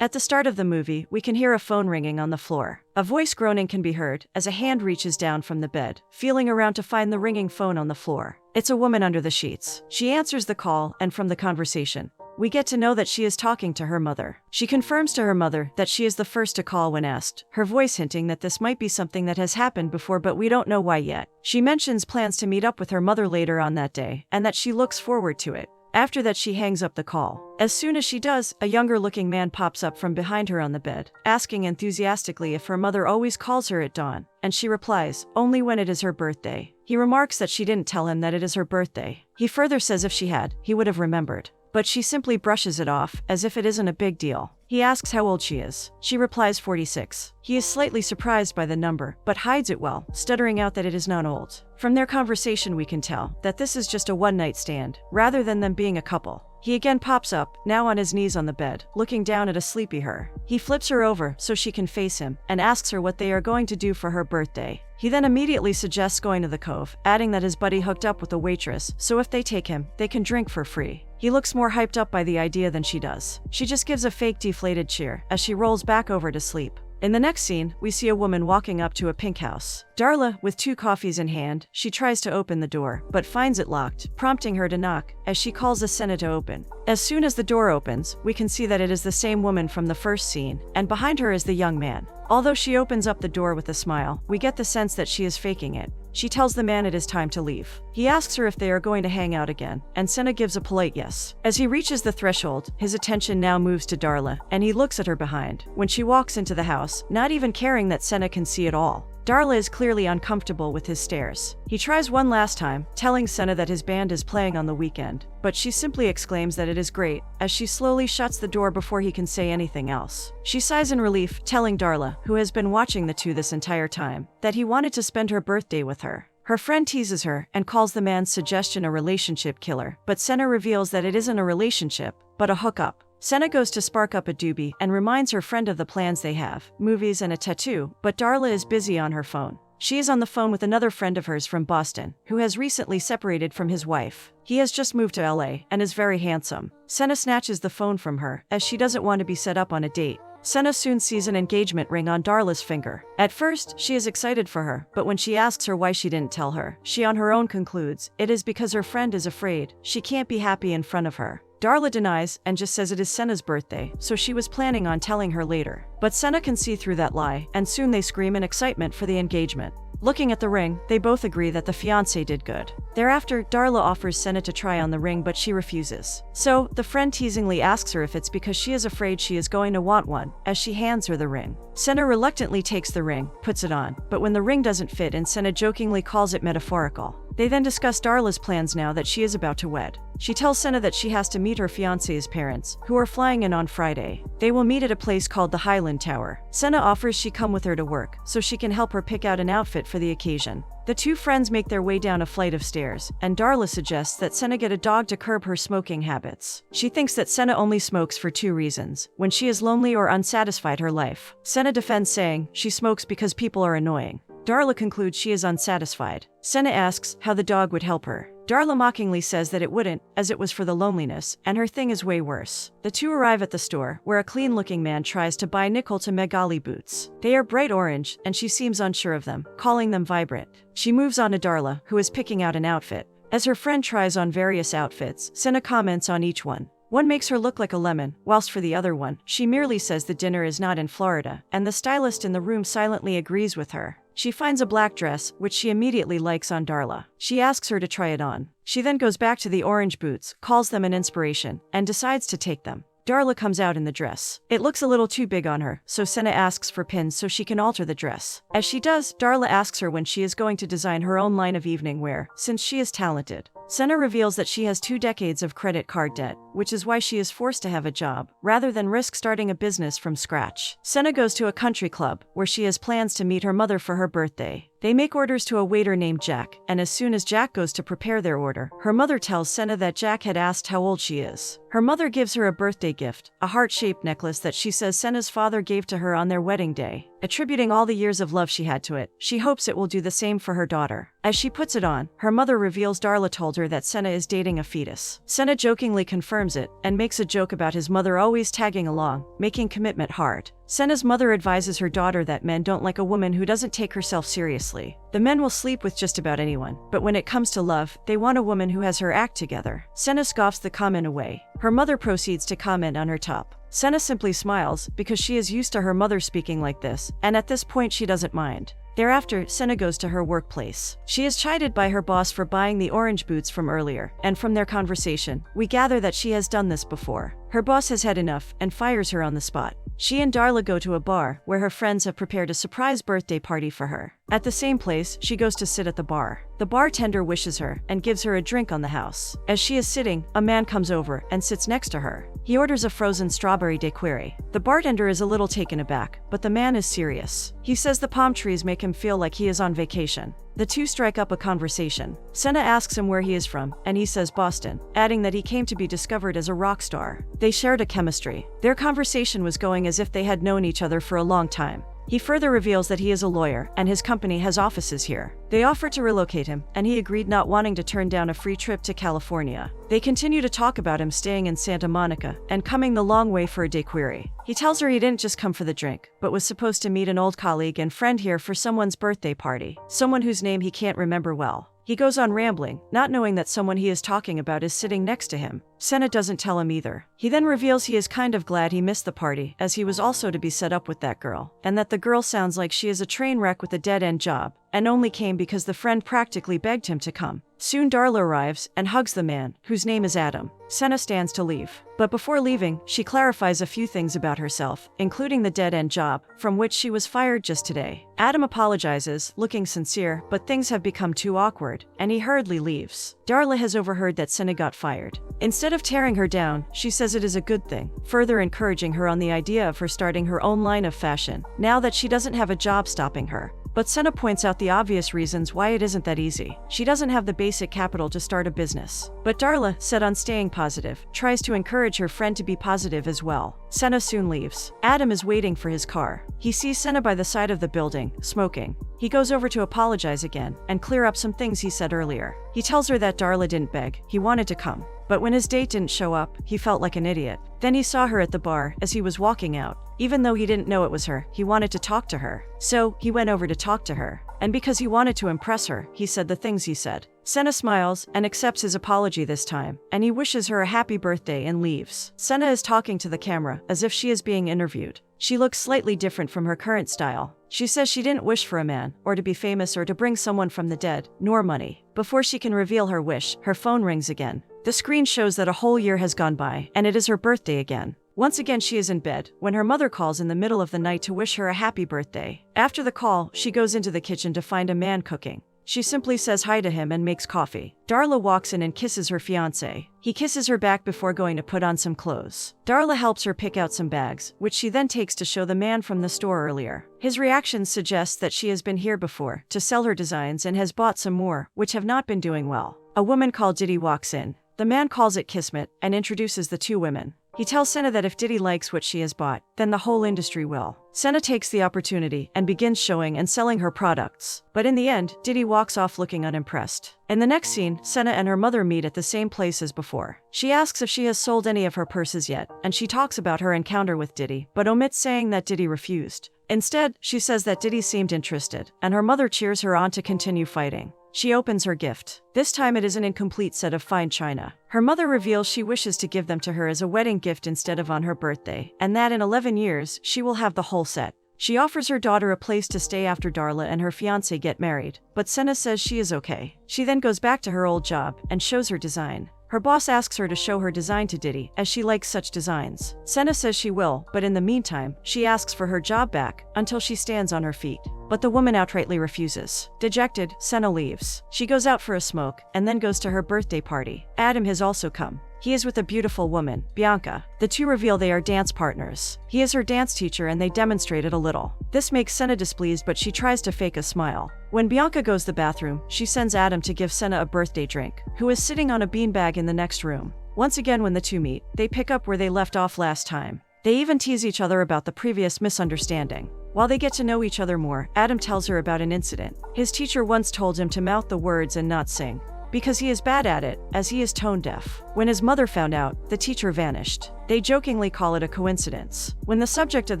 At the start of the movie, we can hear a phone ringing on the floor. A voice groaning can be heard as a hand reaches down from the bed, feeling around to find the ringing phone on the floor. It's a woman under the sheets. She answers the call, and from the conversation, we get to know that she is talking to her mother. She confirms to her mother that she is the first to call when asked, her voice hinting that this might be something that has happened before, but we don't know why yet. She mentions plans to meet up with her mother later on that day, and that she looks forward to it. After that, she hangs up the call. As soon as she does, a younger-looking man pops up from behind her on the bed, asking enthusiastically if her mother always calls her at dawn, and she replies, only when it is her birthday. He remarks that she didn't tell him that it is her birthday. He further says if she had, he would have remembered. But she simply brushes it off, as if it isn't a big deal. He asks how old she is. She replies 46. He is slightly surprised by the number, but hides it well, stuttering out that it is not old. From their conversation we can tell that this is just a one-night stand, rather than them being a couple. He again pops up, now on his knees on the bed, looking down at a sleepy her. He flips her over so she can face him, and asks her what they are going to do for her birthday. He then immediately suggests going to the Cove, adding that his buddy hooked up with a waitress, so if they take him, they can drink for free. He looks more hyped up by the idea than she does. She just gives a fake deflated cheer as she rolls back over to sleep. In the next scene, we see a woman walking up to a pink house. Darla, with 2 coffees in hand, she tries to open the door, but finds it locked, prompting her to knock, as she calls Senna to open. As soon as the door opens, we can see that it is the same woman from the first scene, and behind her is the young man. Although she opens up the door with a smile, we get the sense that she is faking it. She tells the man it is time to leave. He asks her if they are going to hang out again, and Senna gives a polite yes. As he reaches the threshold, his attention now moves to Darla, and he looks at her behind. When she walks into the house, not even caring that Senna can see it all. Darla is clearly uncomfortable with his stares. He tries one last time, telling Senna that his band is playing on the weekend, but she simply exclaims that it is great, as she slowly shuts the door before he can say anything else. She sighs in relief, telling Darla, who has been watching the two this entire time, that he wanted to spend her birthday with her. Her friend teases her and calls the man's suggestion a relationship killer, but Senna reveals that it isn't a relationship, but a hookup. Senna goes to spark up a doobie and reminds her friend of the plans they have, movies and a tattoo, but Darla is busy on her phone. She is on the phone with another friend of hers from Boston, who has recently separated from his wife. He has just moved to LA and is very handsome. Senna snatches the phone from her, as she doesn't want to be set up on a date. Senna soon sees an engagement ring on Darla's finger. At first, she is excited for her, but when she asks her why she didn't tell her, she on her own concludes it is because her friend is afraid she can't be happy in front of her. Darla denies and just says it is Senna's birthday, so she was planning on telling her later. But Senna can see through that lie, and soon they scream in excitement for the engagement. Looking at the ring, they both agree that the fiancé did good. Thereafter, Darla offers Senna to try on the ring, but she refuses. So, the friend teasingly asks her if it's because she is afraid she is going to want one, as she hands her the ring. Senna reluctantly takes the ring, puts it on, but when the ring doesn't fit and Senna jokingly calls it metaphorical. They then discuss Darla's plans now that she is about to wed. She tells Senna that she has to meet her fiancé's parents, who are flying in on Friday. They will meet at a place called the Highland Tower. Senna offers she come with her to work, so she can help her pick out an outfit for the occasion. The two friends make their way down a flight of stairs, and Darla suggests that Senna get a dog to curb her smoking habits. She thinks that Senna only smokes for 2 reasons: when she is lonely or unsatisfied her life. Senna defends, saying she smokes because people are annoying. Darla concludes she is unsatisfied. Senna asks how the dog would help her. Darla mockingly says that it wouldn't, as it was for the loneliness, and her thing is way worse. The two arrive at the store, where a clean-looking man tries to buy Nicole to Megali boots. They are bright orange, and she seems unsure of them, calling them vibrant. She moves on to Darla, who is picking out an outfit. As her friend tries on various outfits, Senna comments on each one. One makes her look like a lemon, whilst for the other one, she merely says the dinner is not in Florida, and the stylist in the room silently agrees with her. She finds a black dress, which she immediately likes on Darla. She asks her to try it on. She then goes back to the orange boots, calls them an inspiration, and decides to take them. Darla comes out in the dress. It looks a little too big on her, so Senna asks for pins so she can alter the dress. As she does, Darla asks her when she is going to design her own line of evening wear, since she is talented. Senna reveals that she has 2 decades of credit card debt, which is why she is forced to have a job, rather than risk starting a business from scratch. Senna goes to a country club, where she has plans to meet her mother for her birthday. They make orders to a waiter named Jack, and as soon as Jack goes to prepare their order, her mother tells Senna that Jack had asked how old she is. Her mother gives her a birthday gift, a heart-shaped necklace that she says Senna's father gave to her on their wedding day. Attributing all the years of love she had to it, she hopes it will do the same for her daughter. As she puts it on, her mother reveals Darla told her that Senna is dating a fetus. Senna jokingly confirms it and makes a joke about his mother always tagging along, making commitment hard. Senna's mother advises her daughter that men don't like a woman who doesn't take herself seriously. The men will sleep with just about anyone, but when it comes to love, they want a woman who has her act together. Senna scoffs the comment away. Her mother proceeds to comment on her top. Senna simply smiles because she is used to her mother speaking like this, and at this point she doesn't mind. Thereafter, Senna goes to her workplace. She is chided by her boss for buying the orange boots from earlier, and from their conversation, we gather that she has done this before. Her boss has had enough and fires her on the spot. She and Darla go to a bar where her friends have prepared a surprise birthday party for her. At the same place, she goes to sit at the bar. The bartender wishes her and gives her a drink on the house. As she is sitting, a man comes over and sits next to her. He orders a frozen strawberry daiquiri. The bartender is a little taken aback, but the man is serious. He says the palm trees make him feel like he is on vacation. The two strike up a conversation. Senna asks him where he is from, and he says Boston, adding that he came to be discovered as a rock star. They shared a chemistry. Their conversation was going as if they had known each other for a long time. He further reveals that he is a lawyer and his company has offices here. They offer to relocate him, and he agreed, not wanting to turn down a free trip to California. They continue to talk about him staying in Santa Monica and coming the long way for a daiquiri. He tells her he didn't just come for the drink, but was supposed to meet an old colleague and friend here for someone's birthday party, someone whose name he can't remember well. He goes on rambling, not knowing that someone he is talking about is sitting next to him. Senna doesn't tell him either. He then reveals he is kind of glad he missed the party, as he was also to be set up with that girl, and that the girl sounds like she is a train wreck with a dead-end job, and only came because the friend practically begged him to come. Soon Darla arrives and hugs the man, whose name is Adam. Senna stands to leave. But before leaving, she clarifies a few things about herself, including the dead-end job, from which she was fired just today. Adam apologizes, looking sincere, but things have become too awkward, and he hurriedly leaves. Darla has overheard that Senna got fired. Instead of tearing her down, she says it is a good thing, further encouraging her on the idea of her starting her own line of fashion, now that she doesn't have a job stopping her. But Senna points out the obvious reasons why it isn't that easy. She doesn't have the basic capital to start a business. But Darla, set on staying positive, tries to encourage her friend to be positive as well. Senna soon leaves. Adam is waiting for his car. He sees Senna by the side of the building, smoking. He goes over to apologize again and clear up some things he said earlier. He tells her that Darla didn't beg, he wanted to come. But when his date didn't show up, he felt like an idiot. Then he saw her at the bar as he was walking out. Even though he didn't know it was her, he wanted to talk to her. So, he went over to talk to her. And because he wanted to impress her, he said the things he said. Senna smiles and accepts his apology this time, and he wishes her a happy birthday and leaves. Senna is talking to the camera as if she is being interviewed. She looks slightly different from her current style. She says she didn't wish for a man, or to be famous, or to bring someone from the dead, nor money. Before she can reveal her wish, her phone rings again. The screen shows that a whole year has gone by, and it is her birthday again. Once again she is in bed, when her mother calls in the middle of the night to wish her a happy birthday. After the call, she goes into the kitchen to find a man cooking. She simply says hi to him and makes coffee. Darla walks in and kisses her fiancé. He kisses her back before going to put on some clothes. Darla helps her pick out some bags, which she then takes to show the man from the store earlier. His reaction suggests that she has been here before to sell her designs and has bought some more, which have not been doing well. A woman called Diddy walks in. The man calls it Kismet and introduces the two women. He tells Senna that if Diddy likes what she has bought, then the whole industry will. Senna takes the opportunity and begins showing and selling her products. But in the end, Diddy walks off looking unimpressed. In the next scene, Senna and her mother meet at the same place as before. She asks if she has sold any of her purses yet, and she talks about her encounter with Diddy, but omits saying that Diddy refused. Instead, she says that Diddy seemed interested, and her mother cheers her on to continue fighting. She opens her gift. This time it is an incomplete set of fine china. Her mother reveals she wishes to give them to her as a wedding gift instead of on her birthday, and that in 11 years, she will have the whole set. She offers her daughter a place to stay after Darla and her fiancé get married, but Senna says she is okay. She then goes back to her old job and shows her design. Her boss asks her to show her design to Diddy, as she likes such designs. Senna says she will, but in the meantime, she asks for her job back, until she stands on her feet. But the woman outrightly refuses. Dejected, Senna leaves. She goes out for a smoke, and then goes to her birthday party. Adam has also come. He is with a beautiful woman, Bianca. The two reveal they are dance partners. He is her dance teacher and they demonstrate it a little. This makes Senna displeased, but she tries to fake a smile. When Bianca goes to the bathroom, she sends Adam to give Senna a birthday drink, who is sitting on a beanbag in the next room. Once again when the two meet, they pick up where they left off last time. They even tease each other about the previous misunderstanding. While they get to know each other more, Adam tells her about an incident. His teacher once told him to mouth the words and not sing, because he is bad at it, as he is tone deaf. When his mother found out, the teacher vanished. They jokingly call it a coincidence. When the subject of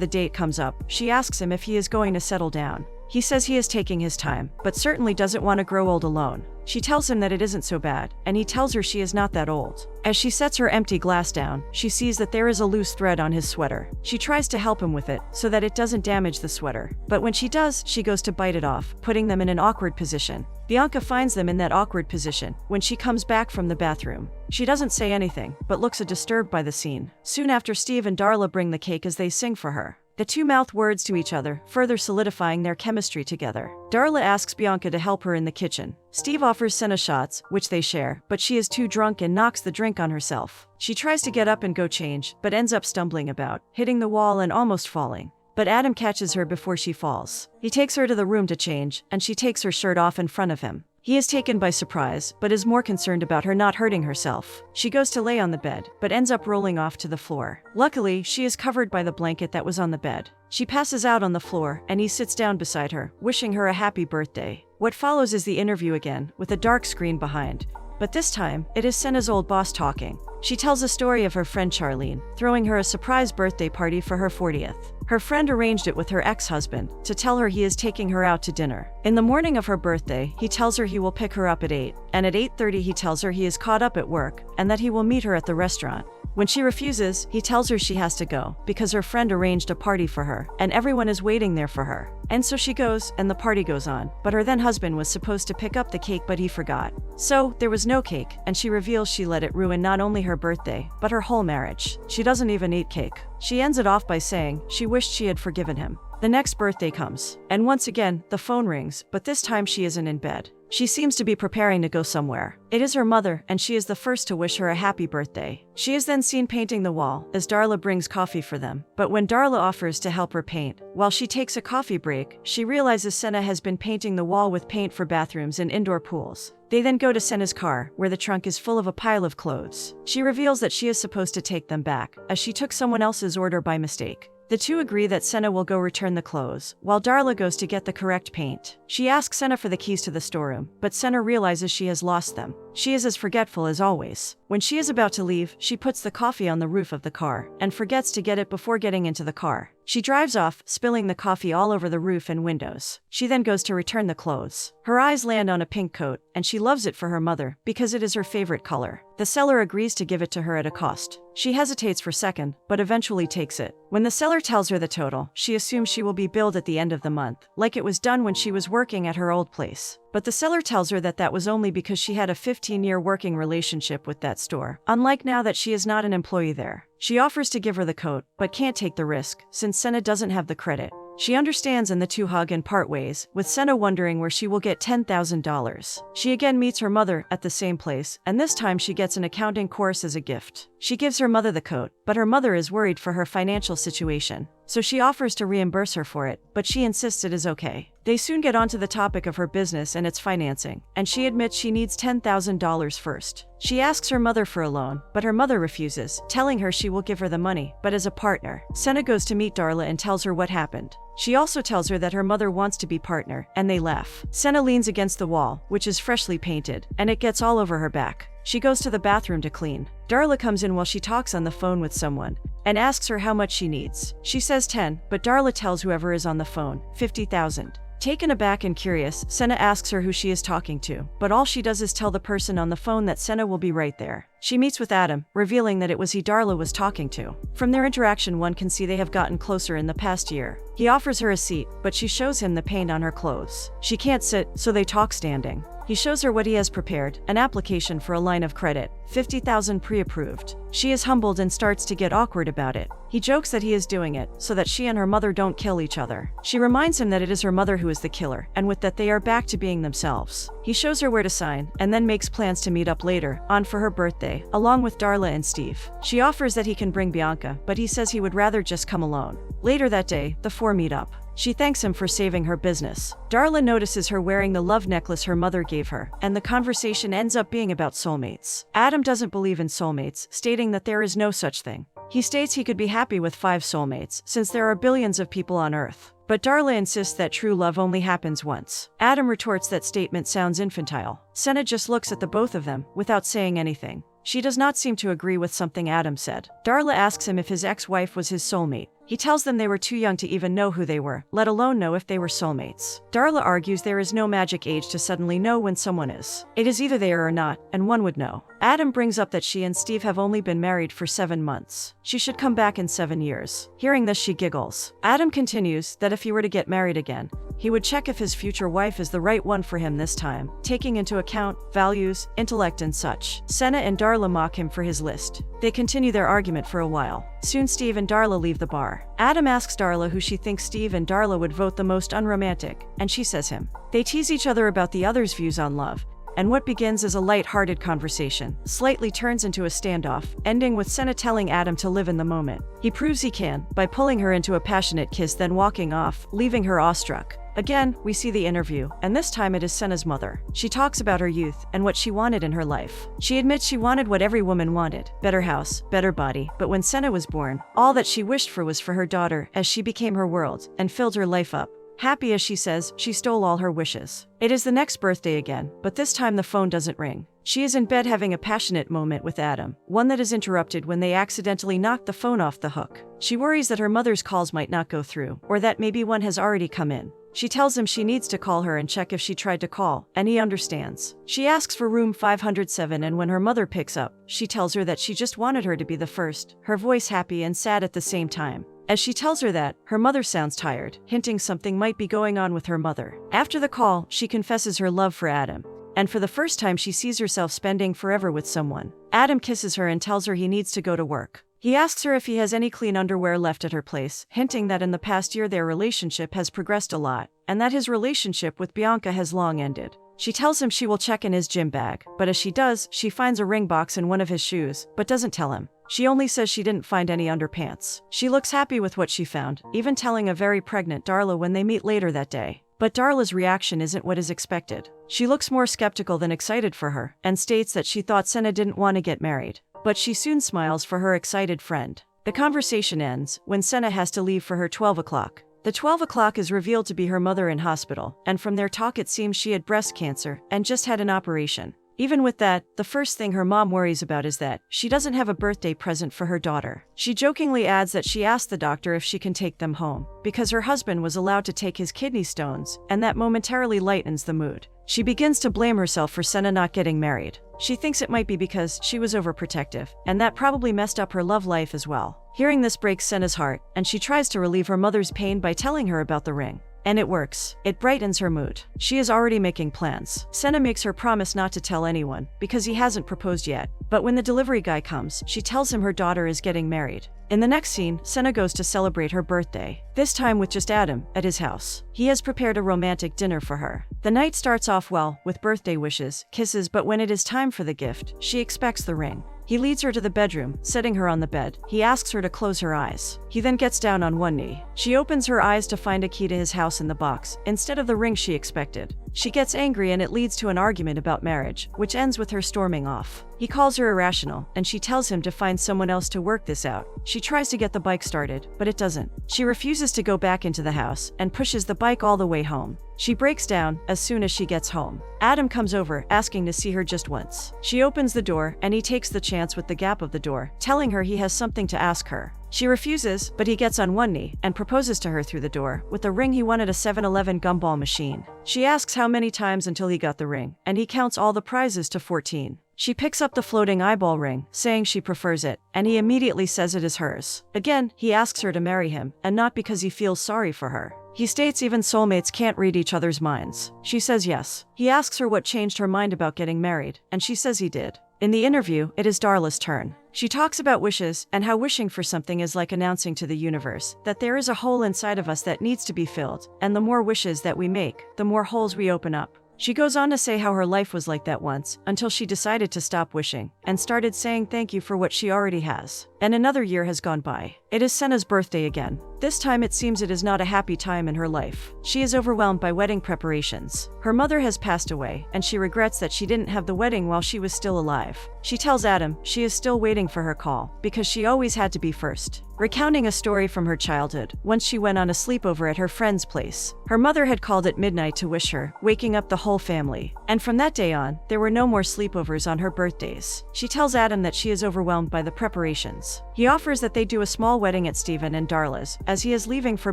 the date comes up, she asks him if he is going to settle down. He says he is taking his time, but certainly doesn't want to grow old alone. She tells him that it isn't so bad, and he tells her she is not that old. As she sets her empty glass down, she sees that there is a loose thread on his sweater. She tries to help him with it, so that it doesn't damage the sweater. But when she does, she goes to bite it off, putting them in an awkward position. Bianca finds them in that awkward position when she comes back from the bathroom. She doesn't say anything, but looks disturbed by the scene. Soon after, Steve and Darla bring the cake as they sing for her. The two mouth words to each other, further solidifying their chemistry together. Darla asks Bianca to help her in the kitchen. Steve offers Senna shots, which they share, but she is too drunk and knocks the drink on herself. She tries to get up and go change, but ends up stumbling about, hitting the wall and almost falling. But Adam catches her before she falls. He takes her to the room to change, and she takes her shirt off in front of him. He is taken by surprise, but is more concerned about her not hurting herself. She goes to lay on the bed, but ends up rolling off to the floor. Luckily, she is covered by the blanket that was on the bed. She passes out on the floor, and he sits down beside her, wishing her a happy birthday. What follows is the interview again, with a dark screen behind. But this time, it is Senna's old boss talking. She tells a story of her friend Charlene, throwing her a surprise birthday party for her 40th. Her friend arranged it with her ex-husband to tell her he is taking her out to dinner. In the morning of her birthday, he tells her he will pick her up at 8, and at 8:30 he tells her he is caught up at work and that he will meet her at the restaurant. When she refuses, he tells her she has to go because her friend arranged a party for her and everyone is waiting there for her. And so she goes, and the party goes on. But her then husband was supposed to pick up the cake, but he forgot. So there was no cake, and she reveals she let it ruin not only her birthday, but her whole marriage. She doesn't even eat cake. She ends it off by saying she wished she had forgiven him. The next birthday comes, and once again, the phone rings, but this time she isn't in bed. She seems to be preparing to go somewhere. It is her mother, and she is the first to wish her a happy birthday. She is then seen painting the wall, as Darla brings coffee for them. But when Darla offers to help her paint, while she takes a coffee break, she realizes Senna has been painting the wall with paint for bathrooms and indoor pools. They then go to Senna's car, where the trunk is full of a pile of clothes. She reveals that she is supposed to take them back, as she took someone else's order by mistake. The two agree that Senna will go return the clothes, while Darla goes to get the correct paint. She asks Senna for the keys to the storeroom, but Senna realizes she has lost them. She is as forgetful as always. When she is about to leave, she puts the coffee on the roof of the car, and forgets to get it before getting into the car. She drives off, spilling the coffee all over the roof and windows. She then goes to return the clothes. Her eyes land on a pink coat, and she loves it for her mother, because it is her favorite color. The seller agrees to give it to her at a cost. She hesitates for a second, but eventually takes it. When the seller tells her the total, she assumes she will be billed at the end of the month, like it was done when she was working at her old place. But the seller tells her that that was only because she had a 15-year working relationship with that store, unlike now that she is not an employee there. She offers to give her the coat, but can't take the risk, since Senna doesn't have the credit. She understands and the two hug and part ways, with Senna wondering where she will get $10,000. She again meets her mother at the same place, and this time she gets an accounting course as a gift. She gives her mother the coat, but her mother is worried for her financial situation. So she offers to reimburse her for it, but she insists it is okay. They soon get onto the topic of her business and its financing, and she admits she needs $10,000 first. She asks her mother for a loan, but her mother refuses, telling her she will give her the money, but as a partner. Senna goes to meet Darla and tells her what happened. She also tells her that her mother wants to be partner, and they laugh. Senna leans against the wall, which is freshly painted, and it gets all over her back. She goes to the bathroom to clean. Darla comes in while she talks on the phone with someone, and asks her how much she needs. She says 10, but Darla tells whoever is on the phone, 50,000. Taken aback and curious, Senna asks her who she is talking to, but all she does is tell the person on the phone that Senna will be right there. She meets with Adam, revealing that it was he Darla was talking to. From their interaction, one can see they have gotten closer in the past year. He offers her a seat, but she shows him the paint on her clothes. She can't sit, so they talk standing. He shows her what he has prepared, an application for a line of credit, 50,000 pre-approved. She is humbled and starts to get awkward about it. He jokes that he is doing it so that she and her mother don't kill each other. She reminds him that it is her mother who is the killer, and with that they are back to being themselves. He shows her where to sign, and then makes plans to meet up later on for her birthday, along with Darla and Steve. She offers that he can bring Bianca, but he says he would rather just come alone. Later that day, the four meet up. She thanks him for saving her business. Darla notices her wearing the love necklace her mother gave her, and the conversation ends up being about soulmates. Adam doesn't believe in soulmates, stating that there is no such thing. He states he could be happy with 5 soulmates, since there are billions of people on Earth. But Darla insists that true love only happens once. Adam retorts that statement sounds infantile. Senna just looks at the both of them, without saying anything. She does not seem to agree with something Adam said. Darla asks him if his ex-wife was his soulmate. He tells them they were too young to even know who they were, let alone know if they were soulmates. Darla argues there is no magic age to suddenly know when someone is. It is either they are or not, and one would know. Adam brings up that she and Steve have only been married for 7 months. She should come back in 7 years. Hearing this, she giggles. Adam continues that if he were to get married again, he would check if his future wife is the right one for him this time, taking into account values, intellect, and such. Senna and Darla mock him for his list. They continue their argument for a while. Soon Steve and Darla leave the bar. Adam asks Darla who she thinks Steve and Darla would vote the most unromantic, and she says him. They tease each other about the other's views on love, and what begins as a light-hearted conversation slightly turns into a standoff, ending with Senna telling Adam to live in the moment. He proves he can, by pulling her into a passionate kiss then walking off, leaving her awestruck. Again, we see the interview, and this time it is Senna's mother. She talks about her youth and what she wanted in her life. She admits she wanted what every woman wanted, better house, better body, but when Senna was born, all that she wished for was for her daughter, as she became her world, and filled her life up. Happy as she says, she stole all her wishes. It is the next birthday again, but this time the phone doesn't ring. She is in bed having a passionate moment with Adam, one that is interrupted when they accidentally knock the phone off the hook. She worries that her mother's calls might not go through, or that maybe one has already come in. She tells him she needs to call her and check if she tried to call, and he understands. She asks for room 507, and when her mother picks up, she tells her that she just wanted her to be the first, her voice happy and sad at the same time. As she tells her that, her mother sounds tired, hinting something might be going on with her mother. After the call, she confesses her love for Adam, and for the first time she sees herself spending forever with someone. Adam kisses her and tells her he needs to go to work. He asks her if he has any clean underwear left at her place, hinting that in the past year their relationship has progressed a lot, and that his relationship with Bianca has long ended. She tells him she will check in his gym bag, but as she does, she finds a ring box in one of his shoes, but doesn't tell him. She only says she didn't find any underpants. She looks happy with what she found, even telling a very pregnant Darla when they meet later that day. But Darla's reaction isn't what is expected. She looks more skeptical than excited for her, and states that she thought Senna didn't want to get married. But she soon smiles for her excited friend. The conversation ends when Senna has to leave for her 12 o'clock. The 12 o'clock is revealed to be her mother in hospital, and from their talk it seems she had breast cancer and just had an operation. Even with that, the first thing her mom worries about is that she doesn't have a birthday present for her daughter. She jokingly adds that she asked the doctor if she can take them home, because her husband was allowed to take his kidney stones, and that momentarily lightens the mood. She begins to blame herself for Senna not getting married. She thinks it might be because she was overprotective, and that probably messed up her love life as well. Hearing this breaks Senna's heart, and she tries to relieve her mother's pain by telling her about the ring. And it works. It brightens her mood. She is already making plans. Senna makes her promise not to tell anyone, because he hasn't proposed yet. But when the delivery guy comes, she tells him her daughter is getting married. In the next scene, Senna goes to celebrate her birthday, this time with just Adam, at his house. He has prepared a romantic dinner for her. The night starts off well, with birthday wishes, kisses, but when it is time for the gift, she expects the ring. He leads her to the bedroom, setting her on the bed. He asks her to close her eyes. He then gets down on one knee. She opens her eyes to find a key to his house in the box, instead of the ring she expected. She gets angry and it leads to an argument about marriage, which ends with her storming off. He calls her irrational, and she tells him to find someone else to work this out. She tries to get the bike started, but it doesn't. She refuses to go back into the house, and pushes the bike all the way home. She breaks down as soon as she gets home. Adam comes over, asking to see her just once. She opens the door, and he takes the chance with the gap of the door, telling her he has something to ask her. She refuses, but he gets on one knee and proposes to her through the door. With the ring, he wanted a 7-Eleven gumball machine. She asks how many times until he got the ring, and he counts all the prizes to 14. She picks up the floating eyeball ring, saying she prefers it, and he immediately says it is hers. Again, he asks her to marry him, and not because he feels sorry for her. He states even soulmates can't read each other's minds. She says yes. He asks her what changed her mind about getting married, and she says he did. In the interview, it is Darla's turn. She talks about wishes and how wishing for something is like announcing to the universe that there is a hole inside of us that needs to be filled, and the more wishes that we make, the more holes we open up. She goes on to say how her life was like that once, until she decided to stop wishing, and started saying thank you for what she already has. and another year has gone by. It is Senna's birthday again. This time it seems it is not a happy time in her life. She is overwhelmed by wedding preparations. Her mother has passed away, and she regrets that she didn't have the wedding while she was still alive. She tells Adam she is still waiting for her call, because she always had to be first. Recounting a story from her childhood, once she went on a sleepover at her friend's place. Her mother had called at midnight to wish her, waking up the whole family. And from that day on, there were no more sleepovers on her birthdays. She tells Adam that she is overwhelmed by the preparations. He offers that they do a small wedding at Stephen and Darla's, as he is leaving for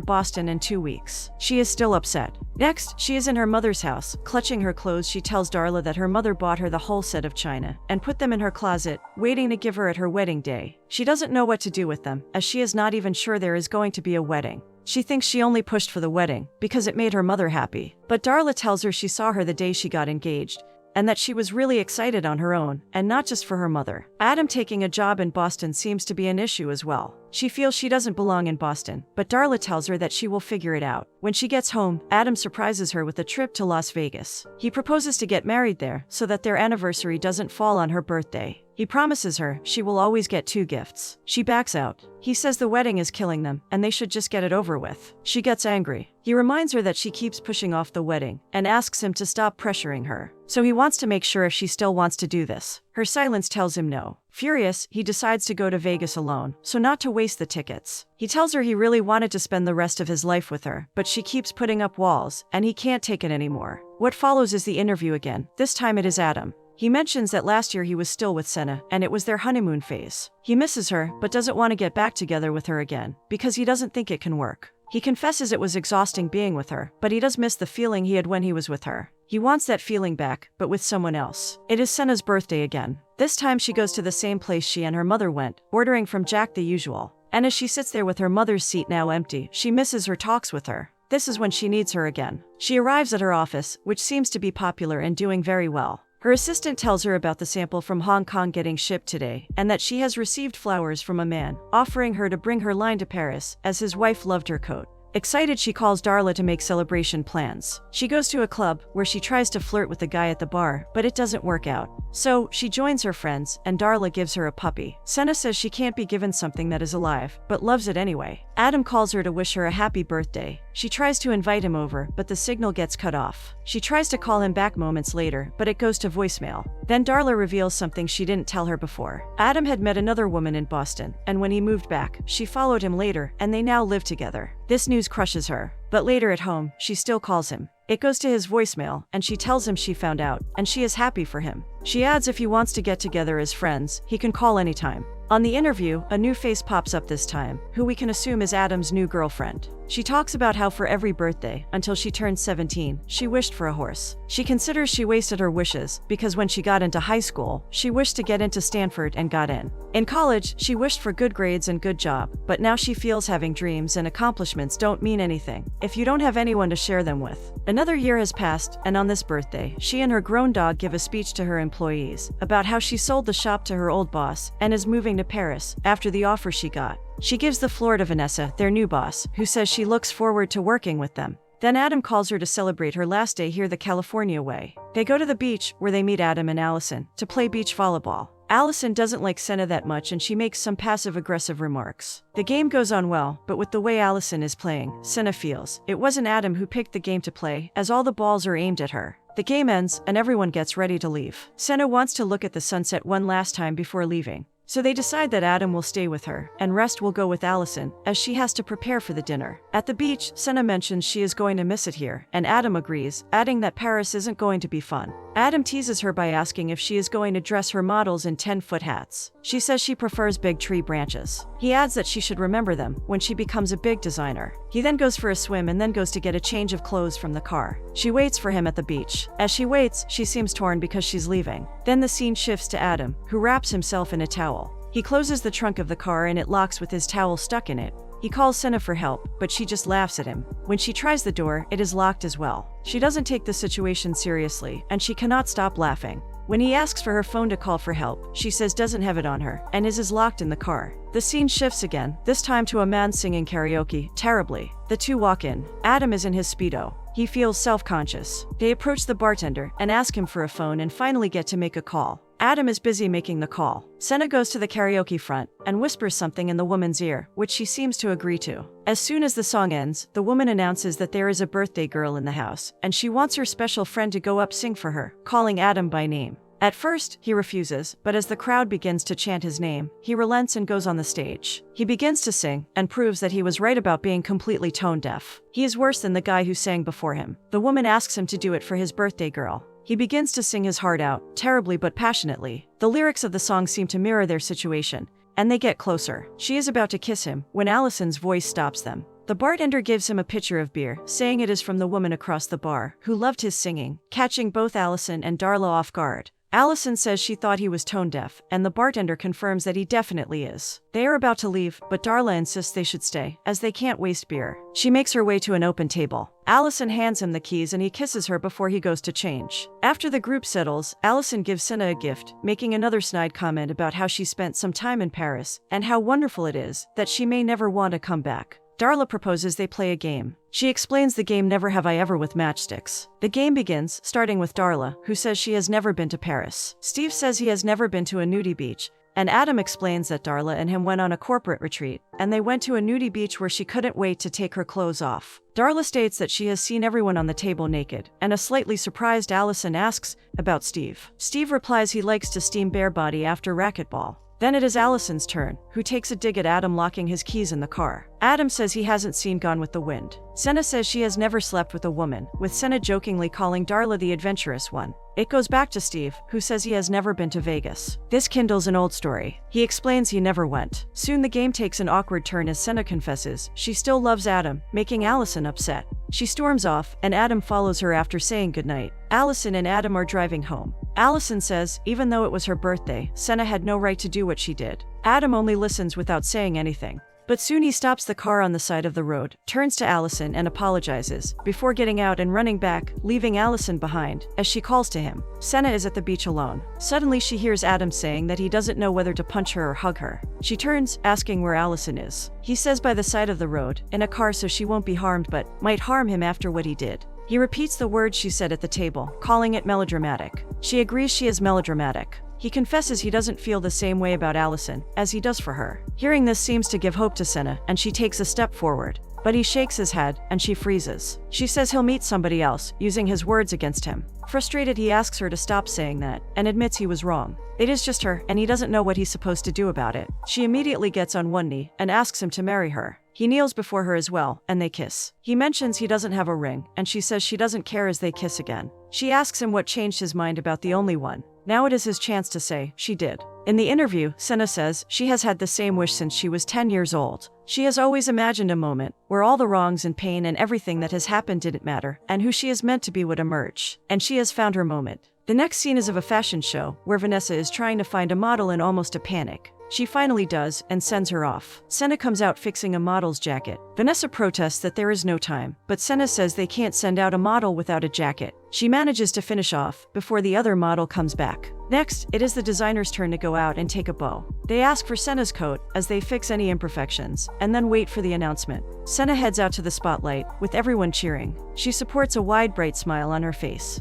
Boston in 2 weeks. She is still upset. Next, she is in her mother's house. Clutching her clothes, she tells Darla that her mother bought her the whole set of china and put them in her closet, waiting to give her at her wedding day. She doesn't know what to do with them, as she is not even sure there is going to be a wedding. She thinks she only pushed for the wedding because it made her mother happy. But Darla tells her she saw her the day she got engaged, and that she was really excited on her own, and not just for her mother. Adam taking a job in Boston seems to be an issue as well. She feels she doesn't belong in Boston, but Darla tells her that she will figure it out. When she gets home, Adam surprises her with a trip to Las Vegas. He proposes to get married there so that their anniversary doesn't fall on her birthday. He promises her she will always get 2 gifts. She backs out. He says the wedding is killing them and they should just get it over with. She gets angry. He reminds her that she keeps pushing off the wedding and asks him to stop pressuring her. So he wants to make sure if she still wants to do this. Her silence tells him no. Furious, he decides to go to Vegas alone, so not to waste the tickets. He tells her he really wanted to spend the rest of his life with her, but she keeps putting up walls, and he can't take it anymore. What follows is the interview again. This time it is Adam. He mentions that last year he was still with Senna, and it was their honeymoon phase. He misses her, but doesn't want to get back together with her again, because he doesn't think it can work. He confesses it was exhausting being with her, but he does miss the feeling he had when he was with her. He wants that feeling back, but with someone else. It is Senna's birthday again. This time she goes to the same place she and her mother went, ordering from Jack the usual. And as she sits there with her mother's seat now empty, she misses her talks with her. This is when she needs her again. She arrives at her office, which seems to be popular and doing very well. Her assistant tells her about the sample from Hong Kong getting shipped today, and that she has received flowers from a man, offering her to bring her line to Paris, as his wife loved her coat. Excited, she calls Darla to make celebration plans. She goes to a club, where she tries to flirt with the guy at the bar, but it doesn't work out. So, she joins her friends, and Darla gives her a puppy. Senna says she can't be given something that is alive, but loves it anyway. Adam calls her to wish her a happy birthday. She tries to invite him over, but the signal gets cut off. She tries to call him back moments later, but it goes to voicemail. Then Darla reveals something she didn't tell her before. Adam had met another woman in Boston, and when he moved back, she followed him later, and they now live together. This news crushes her. But later at home, she still calls him. It goes to his voicemail, and she tells him she found out, and she is happy for him. She adds if he wants to get together as friends, he can call anytime. On the interview, a new face pops up this time, who we can assume is Adam's new girlfriend. She talks about how for every birthday, until she turned 17, she wished for a horse. She considers she wasted her wishes, because when she got into high school, she wished to get into Stanford and got in. In college, she wished for good grades and good job, but now she feels having dreams and accomplishments don't mean anything if you don't have anyone to share them with. Another year has passed, and on this birthday, she and her grown dog give a speech to her employees about how she sold the shop to her old boss and is moving to Paris after the offer she got. She gives the floor to Vanessa, their new boss, who says she looks forward to working with them. Then Adam calls her to celebrate her last day here the California way. They go to the beach, where they meet Adam and Allison, to play beach volleyball. Allison doesn't like Senna that much and she makes some passive-aggressive remarks. The game goes on well, but with the way Allison is playing, Senna feels it wasn't Adam who picked the game to play, as all the balls are aimed at her. The game ends, and everyone gets ready to leave. Senna wants to look at the sunset one last time before leaving. So they decide that Adam will stay with her, and rest will go with Allison, as she has to prepare for the dinner. At the beach, Senna mentions she is going to miss it here, and Adam agrees, adding that Paris isn't going to be fun. Adam teases her by asking if she is going to dress her models in 10-foot hats. She says she prefers big tree branches. He adds that she should remember them when she becomes a big designer. He then goes for a swim and then goes to get a change of clothes from the car. She waits for him at the beach. As she waits, she seems torn because she's leaving. Then the scene shifts to Adam, who wraps himself in a towel. He closes the trunk of the car and it locks with his towel stuck in it. He calls Senna for help, but she just laughs at him. When she tries the door, it is locked as well. She doesn't take the situation seriously, and she cannot stop laughing. When he asks for her phone to call for help, she says doesn't have it on her, and is locked in the car. The scene shifts again, this time to a man singing karaoke, terribly. The two walk in. Adam is in his Speedo. He feels self-conscious. They approach the bartender and ask him for a phone and finally get to make a call. Adam is busy making the call. Senna goes to the karaoke front and whispers something in the woman's ear, which she seems to agree to. As soon as the song ends, the woman announces that there is a birthday girl in the house, and she wants her special friend to go up sing for her, calling Adam by name. At first, he refuses, but as the crowd begins to chant his name, he relents and goes on the stage. He begins to sing, and proves that he was right about being completely tone deaf. He is worse than the guy who sang before him. The woman asks him to do it for his birthday girl. He begins to sing his heart out, terribly but passionately. The lyrics of the song seem to mirror their situation, and they get closer. She is about to kiss him, when Allison's voice stops them. The bartender gives him a pitcher of beer, saying it is from the woman across the bar, who loved his singing, catching both Allison and Darla off guard. Allison says she thought he was tone deaf, and the bartender confirms that he definitely is. They are about to leave, but Darla insists they should stay, as they can't waste beer. She makes her way to an open table. Allison hands him the keys and he kisses her before he goes to change. After the group settles, Allison gives Senna a gift, making another snide comment about how she spent some time in Paris, and how wonderful it is that she may never want to come back. Darla proposes they play a game. She explains the game Never Have I Ever with matchsticks. The game begins, starting with Darla, who says she has never been to Paris. Steve says he has never been to a nudie beach, and Adam explains that Darla and him went on a corporate retreat, and they went to a nudie beach where she couldn't wait to take her clothes off. Darla states that she has seen everyone on the table naked, and a slightly surprised Allison asks about Steve. Steve replies he likes to steam bare body after racquetball. Then it is Allison's turn, who takes a dig at Adam locking his keys in the car. Adam says he hasn't seen Gone with the Wind. Senna says she has never slept with a woman, with Senna jokingly calling Darla the adventurous one. It goes back to Steve, who says he has never been to Vegas. This kindles an old story. He explains he never went. Soon the game takes an awkward turn as Senna confesses she still loves Adam, making Allison upset. She storms off, and Adam follows her after saying goodnight. Allison and Adam are driving home. Allison says, even though it was her birthday, Senna had no right to do what she did. Adam only listens without saying anything. But soon he stops the car on the side of the road, turns to Allison and apologizes, before getting out and running back, leaving Allison behind, as she calls to him. Senna is at the beach alone. Suddenly she hears Adam saying that he doesn't know whether to punch her or hug her. She turns, asking where Allison is. He says by the side of the road, in a car so she won't be harmed but might harm him after what he did. He repeats the words she said at the table, calling it melodramatic. She agrees she is melodramatic. He confesses he doesn't feel the same way about Allison as he does for her. Hearing this seems to give hope to Senna, and she takes a step forward. But he shakes his head, and she freezes. She says he'll meet somebody else, using his words against him. Frustrated, he asks her to stop saying that, and admits he was wrong. It is just her, and he doesn't know what he's supposed to do about it. She immediately gets on one knee and asks him to marry her. He kneels before her as well, and they kiss. He mentions he doesn't have a ring, and she says she doesn't care as they kiss again. She asks him what changed his mind about the only one. Now it is his chance to say, she did. In the interview, Senna says she has had the same wish since she was 10 years old. She has always imagined a moment where all the wrongs and pain and everything that has happened didn't matter, and who she is meant to be would emerge. And she has found her moment. The next scene is of a fashion show, where Vanessa is trying to find a model in almost a panic. She finally does, and sends her off. Senna comes out fixing a model's jacket. Vanessa protests that there is no time, but Senna says they can't send out a model without a jacket. She manages to finish off before the other model comes back. Next, it is the designer's turn to go out and take a bow. They ask for Senna's coat as they fix any imperfections, and then wait for the announcement. Senna heads out to the spotlight, with everyone cheering. She supports a wide, bright smile on her face.